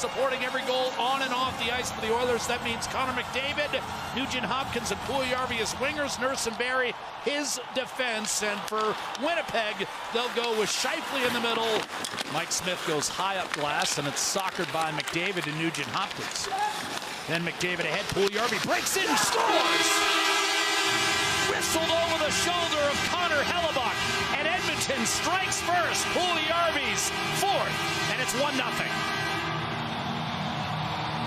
supporting every goal on and off the ice for the Oilers. That means Connor McDavid, Nugent Hopkins, and Puljujarvi as wingers. Nurse and Barry, his defense. And for Winnipeg, they'll go with Scheifele in the middle. Mike Smith goes high up glass, and it's soccered by McDavid and Nugent Hopkins. Then McDavid ahead, Puljujarvi breaks in, scores! Whistled over the shoulder of Connor Hellebuyck, and Edmonton strikes first. Puljujarvi's fourth, and it's 1-0.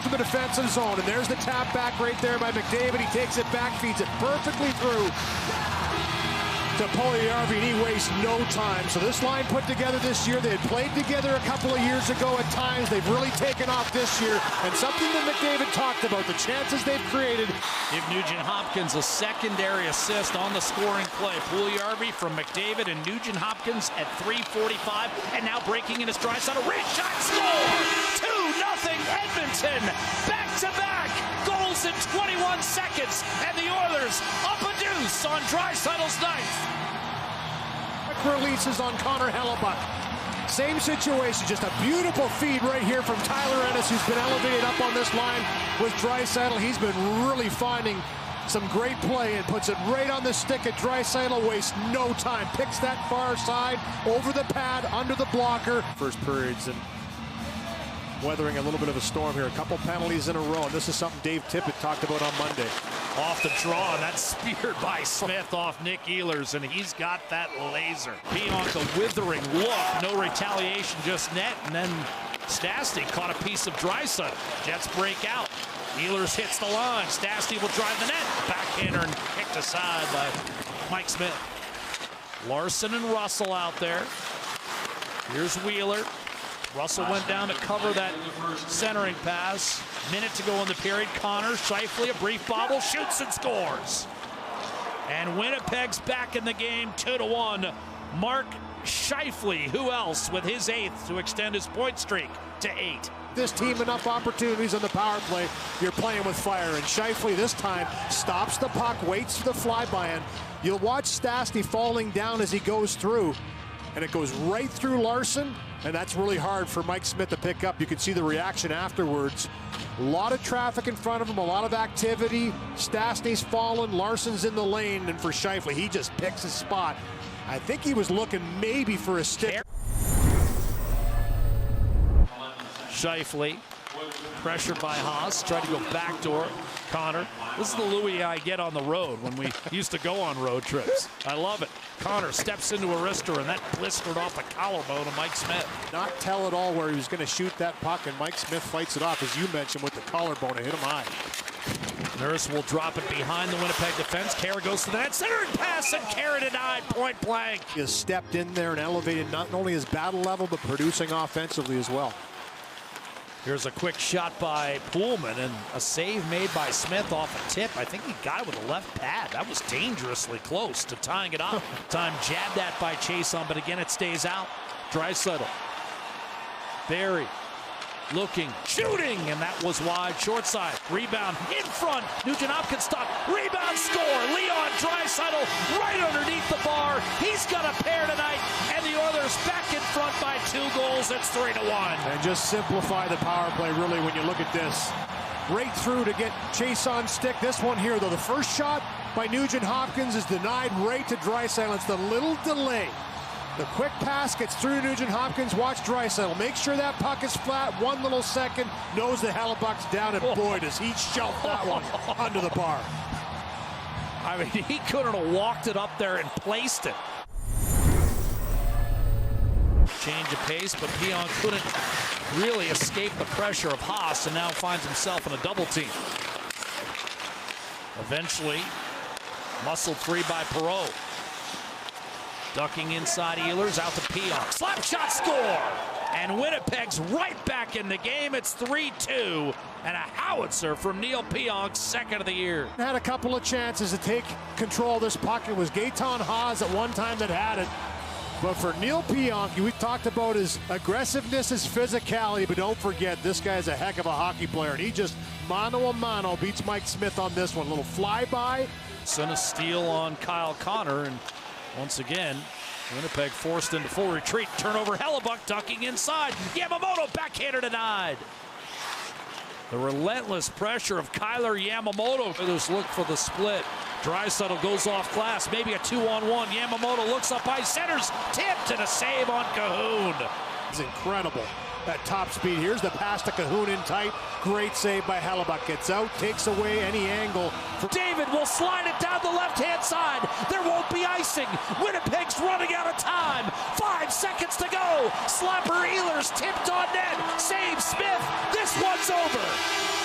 To the defensive zone, and there's the tap back right there by McDavid. He takes it back, feeds it perfectly through to Puljujarvi, and he wastes no time. So this line put together this year, they had played together a couple of years ago at times. They've really taken off this year, and something that McDavid talked about, the chances they've created. Give Nugent Hopkins a secondary assist on the scoring play. Puljujarvi from McDavid and Nugent Hopkins at 3:45, and now breaking in his Draisaitl. Reach shot, score! 2-0 Edmonton, back-to-back goals in 21 seconds, and the Oilers up a deuce on Draisaitl's ninth. Quick releases on Connor Hellebuyck. Same situation, just a beautiful feed right here from Tyler Ennis, who's been elevated up on this line with Draisaitl. He's been really finding some great play and puts it right on the stick at Draisaitl. Wastes no time, picks that far side over the pad, under the blocker. First periods, and weathering a little bit of a storm here. A couple penalties in a row, and this is something Dave Tippett talked about on Monday. Off the draw, and that's speared by Smith off Nick Ehlers, and he's got that laser. Pionk, a withering look, no retaliation, just net, and then Stastny caught a piece of Draisaitl. Jets break out. Ehlers hits the line. Stastny will drive the net. Backhander and kicked aside by Mike Smith. Larson and Russell out there. Here's Wheeler. Russell went down to cover that centering pass. Minute to go in the period. Connor, Scheifele, a brief bobble, shoots and scores. And Winnipeg's back in the game, 2-1. Mark Scheifele, who else, with his 8th to extend his point streak to 8. This team enough opportunities on the power play. You're playing with fire, and Scheifele this time stops the puck, waits for the flyby, and you'll watch Stastny falling down as he goes through, and it goes right through Larson. And that's really hard for Mike Smith to pick up. You can see the reaction afterwards. A lot of traffic in front of him, a lot of activity. Stastny's fallen, Larson's in the lane, and for Scheifele, he just picks his spot. I think he was looking maybe for a stick. Scheifele, pressure by Haas, tried to go backdoor. Connor, this is the Louis I get on the road when we used to go on road trips. I love it. Connor steps into a wrister, and that blistered off the collarbone of Mike Smith. Not tell at all where he was going to shoot that puck, and Mike Smith fights it off, as you mentioned, with the collarbone. It hit him high. Nurse will drop it behind the Winnipeg defense. Kara goes to the net, centering pass, and Kara denied, point blank. He has stepped in there and elevated not only his battle level, but producing offensively as well. Here's a quick shot by Poolman, and a save made by Smith off a tip. I think he got it with a left pad. That was dangerously close to tying it up. Time jabbed that by Chason, but again it stays out. Draisaitl. Barry looking, shooting, and that was wide, short side. Rebound in front. Nugent Hopkins stop. Rebound, score. Leon Draisaitl right underneath the bar. He's got a pair tonight, and the Oilers back in front by 2 goals. It's 3-1. And just simplify the power play, really, when you look at this. Right through to get Chase on stick. This one here, though, the first shot by Nugent Hopkins is denied right to Draisaitl. It's the little delay. The quick pass gets through to Nugent Hopkins. Watch Draisaitl. Make sure that puck is flat. 1 little second. Knows the Hellebuyck's down, and boy, does he shelf that one under the bar. I mean, he couldn't have walked it up there and placed it. Change of pace, but Pionk couldn't really escape the pressure of Haas, and now finds himself in a double team. Eventually, muscled free by Perreault. Ducking inside Ehlers, out to Pionk. Slap shot, score! And Winnipeg's right back in the game. It's 3-2, and a howitzer from Neil Pionk's 2nd of the year. Had a couple of chances to take control of this puck. It was Gaetan Haas at one time that had it. But for Neil Pionk, we've talked about his aggressiveness, his physicality, but don't forget, this guy's a heck of a hockey player, and he just mano-a-mano beats Mike Smith on this one. A little flyby. Sent a steal on Kyle Connor, and once again, Winnipeg forced into full retreat. Turnover, Hellebuyck ducking inside. Yamamoto backhander denied. The relentless pressure of Kailer Yamamoto. Oilers look for the split. Draisaitl goes off glass, maybe a 2-on-1. Yamamoto looks up high, centers, tipped, and a save on Cahoon. It's incredible. At top speed, here's the pass to Cahoon in tight. Great save by Hellebuck. Gets out, takes away any angle. David will slide it down the left-hand side. There won't be icing. Winnipeg's running out of time. 5 seconds to go. Slapper Ehlers tipped on net. Save Smith. This one's over.